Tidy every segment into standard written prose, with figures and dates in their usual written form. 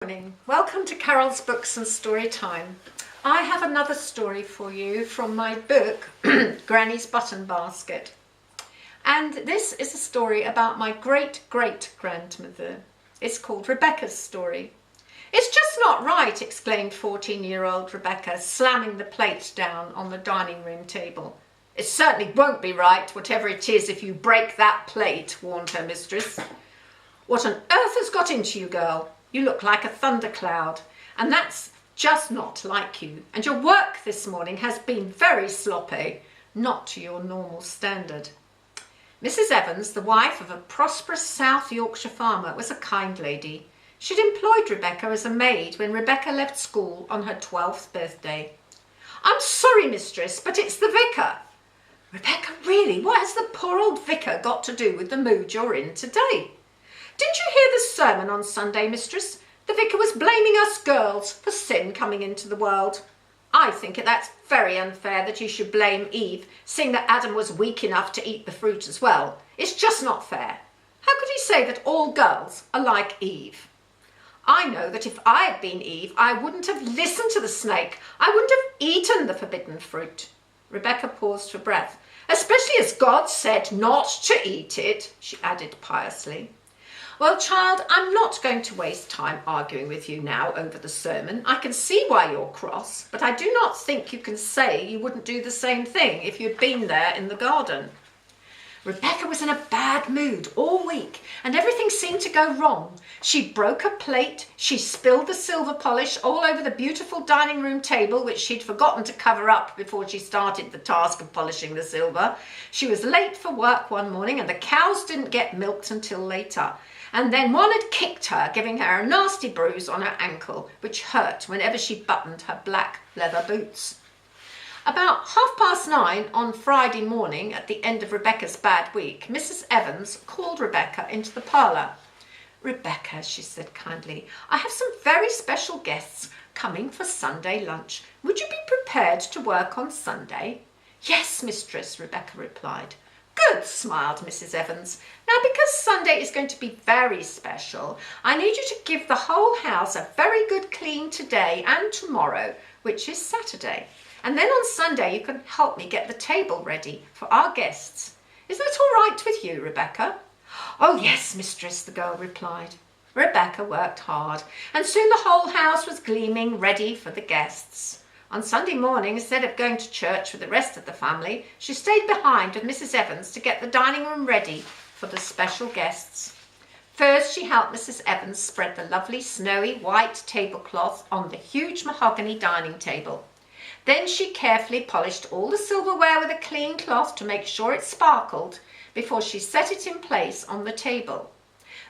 Morning. Welcome to Carol's Books and Story Time. I have another story for you from my book, Granny's Button Basket. And this is a story about my great-great-grandmother. It's called Rebecca's Story. "It's just not right," exclaimed 14-year-old Rebecca, slamming the plate down on the dining room table. "It certainly won't be right, whatever it is, if you break that plate," warned her mistress. "What on earth has got into you, girl? You look like a thundercloud, and that's just not like you. And your work this morning has been very sloppy, not to your normal standard." Mrs. Evans, the wife of a prosperous South Yorkshire farmer, was a kind lady. She'd employed Rebecca as a maid when Rebecca left school on her 12th birthday. "I'm sorry, mistress, but it's the vicar." "Rebecca, really, what has the poor old vicar got to do with the mood you're in today?" "Didn't you hear the sermon on Sunday, mistress? The vicar was blaming us girls for sin coming into the world. I think that's very unfair that you should blame Eve, seeing that Adam was weak enough to eat the fruit as well. It's just not fair. How could he say that all girls are like Eve? I know that if I had been Eve, I wouldn't have listened to the snake. I wouldn't have eaten the forbidden fruit." Rebecca paused for breath. "Especially as God said not to eat it," she added piously. "Well, child, I'm not going to waste time arguing with you now over the sermon. I can see why you're cross, but I do not think you can say you wouldn't do the same thing if you'd been there in the garden." Rebecca was in a bad mood all week, and everything seemed to go wrong. She broke a plate, she spilled the silver polish all over the beautiful dining room table, which she'd forgotten to cover up before she started the task of polishing the silver. She was late for work one morning, and the cows didn't get milked until later. And then one had kicked her, giving her a nasty bruise on her ankle, which hurt whenever she buttoned her black leather boots. About 9:30 on Friday morning, at the end of Rebecca's bad week, Mrs. Evans called Rebecca into the parlour. "Rebecca," she said kindly, "I have some very special guests coming for Sunday lunch. Would you be prepared to work on Sunday?" "Yes, mistress," Rebecca replied. "Good," smiled Mrs. Evans. "Now, because Sunday is going to be very special, I need you to give the whole house a very good clean today and tomorrow, which is Saturday. And then on Sunday you can help me get the table ready for our guests. Is that all right with you, Rebecca?" "Oh, yes, mistress," the girl replied. Rebecca worked hard, and soon the whole house was gleaming, ready for the guests. On Sunday morning, instead of going to church with the rest of the family, she stayed behind with Mrs. Evans to get the dining room ready for the special guests. First, she helped Mrs. Evans spread the lovely snowy white tablecloth on the huge mahogany dining table. Then she carefully polished all the silverware with a clean cloth to make sure it sparkled before she set it in place on the table.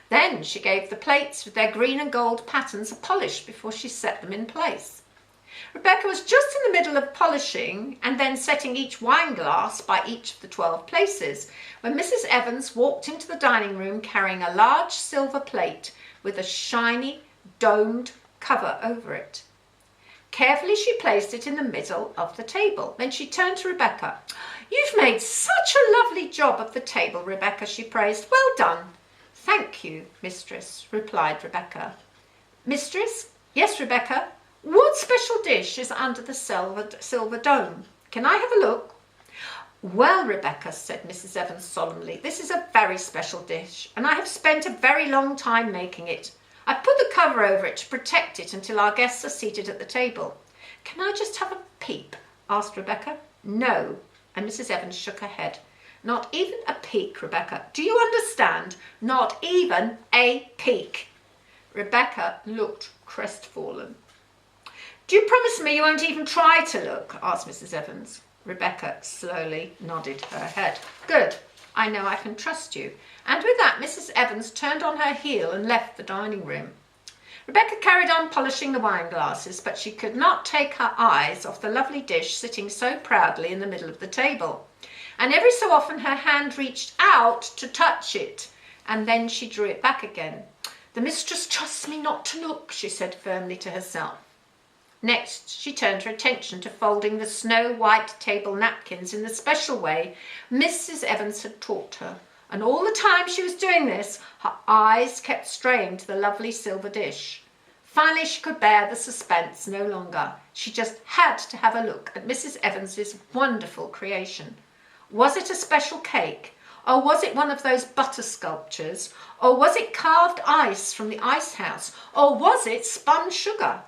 Then she gave the plates with their green and gold patterns a polish before she set them in place. Rebecca was just in the middle of polishing and then setting each wine glass by each of the 12 places when Mrs. Evans walked into the dining room carrying a large silver plate with a shiny, domed cover over it. Carefully she placed it in the middle of the table. Then she turned to Rebecca. "You've made such a lovely job of the table, Rebecca," she praised. "Well done." "Thank you, mistress," replied Rebecca. "Mistress?" "Yes, Rebecca." "What special dish is under the silver dome? Can I have a look?" "Well, Rebecca," said Mrs. Evans solemnly, "this is a very special dish, and I have spent a very long time making it. I've put the cover over it to protect it until our guests are seated at the table." "Can I just have a peep?" asked Rebecca. "No," and Mrs. Evans shook her head. "Not even a peek, Rebecca. Do you understand? Not even a peek." Rebecca looked crestfallen. "Do you promise me you won't even try to look?" asked Mrs. Evans. Rebecca slowly nodded her head. "Good. I know I can trust you." And with that, Mrs. Evans turned on her heel and left the dining room. Rebecca carried on polishing the wine glasses, but she could not take her eyes off the lovely dish sitting so proudly in the middle of the table. And every so often her hand reached out to touch it, and then she drew it back again. "The mistress trusts me not to look," she said firmly to herself. Next, she turned her attention to folding the snow-white table napkins in the special way Mrs. Evans had taught her. And all the time she was doing this, her eyes kept straying to the lovely silver dish. Finally, she could bear the suspense no longer. She just had to have a look at Mrs. Evans's wonderful creation. Was it a special cake? Or was it one of those butter sculptures? Or was it carved ice from the ice house? Or was it spun sugar?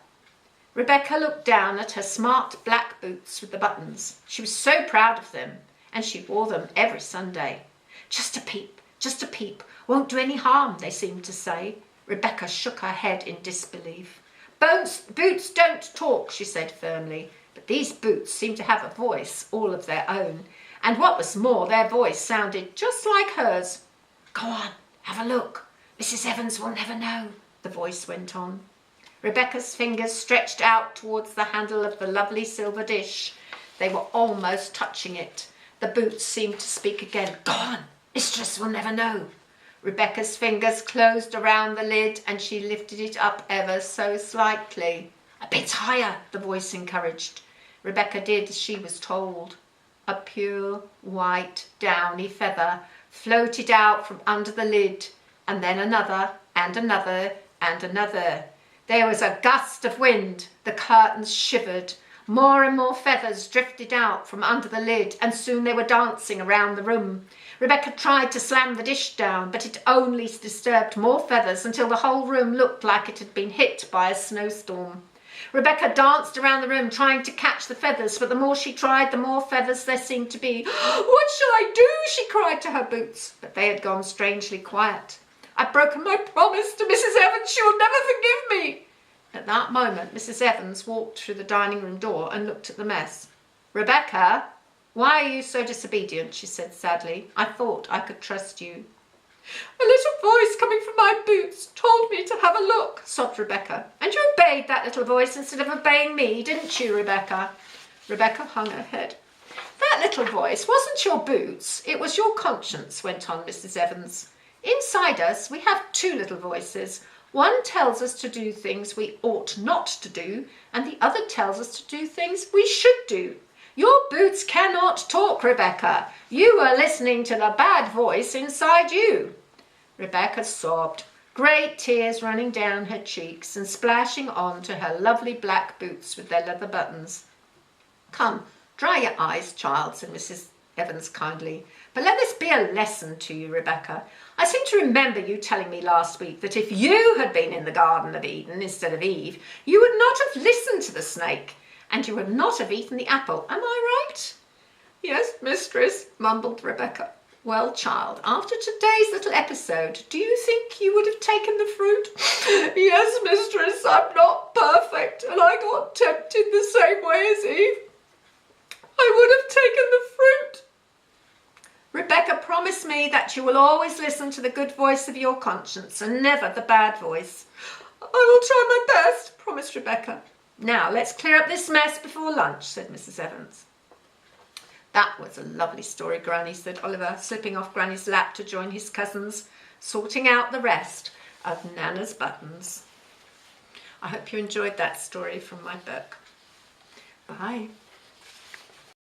Rebecca looked down at her smart black boots with the buttons. She was so proud of them, and she wore them every Sunday. Just a peep, won't do any harm, they seemed to say. Rebecca shook her head in disbelief. Boots don't talk, she said firmly, but these boots seemed to have a voice all of their own, and what was more, their voice sounded just like hers. Go on, have a look. Mrs. Evans will never know, the voice went on. Rebecca's fingers stretched out towards the handle of the lovely silver dish. They were almost touching it. The boots seemed to speak again. Go on, mistress will never know. Rebecca's fingers closed around the lid and she lifted it up ever so slightly. A bit higher, the voice encouraged. Rebecca did as she was told. A pure, white, downy feather floated out from under the lid, and then another, and another, and another. There was a gust of wind. The curtains shivered. More and more feathers drifted out from under the lid, and soon they were dancing around the room. Rebecca tried to slam the dish down, but it only disturbed more feathers until the whole room looked like it had been hit by a snowstorm. Rebecca danced around the room trying to catch the feathers, but the more she tried, the more feathers there seemed to be. What shall I do? She cried to her boots, but they had gone strangely quiet. I've broken my promise to Mrs. Evans. She will never forgive me. At that moment, Mrs. Evans walked through the dining room door and looked at the mess. Rebecca, why are you so disobedient? She said sadly. I thought I could trust you. A little voice coming from my boots told me to have a look, sobbed Rebecca. And you obeyed that little voice instead of obeying me, didn't you, Rebecca? Rebecca hung her head. That little voice wasn't your boots, it was your conscience, went on Mrs. Evans. Inside us, we have two little voices. One tells us to do things we ought not to do, and the other tells us to do things we should do. Your boots cannot talk, Rebecca. You were listening to the bad voice inside you. Rebecca sobbed, great tears running down her cheeks and splashing onto her lovely black boots with their leather buttons. Come, dry your eyes, child, said Mrs. Evans kindly. But let this be a lesson to you, Rebecca. I seem to remember you telling me last week that if you had been in the Garden of Eden instead of Eve, you would not have listened to the snake, and you would not have eaten the apple. Am I right? Yes, mistress, mumbled Rebecca. Well, child, after today's little episode, do you think you would have taken the fruit? Yes, mistress, I'm not perfect, and I got tempted the same way as Eve. I would have taken the fruit. Rebecca, promise me that you will always listen to the good voice of your conscience and never the bad voice. I will try my best, promised Rebecca. Now, let's clear up this mess before lunch, said Mrs. Evans. That was a lovely story, Granny, said Oliver, slipping off Granny's lap to join his cousins, sorting out the rest of Nana's buttons. I hope you enjoyed that story from my book. Bye.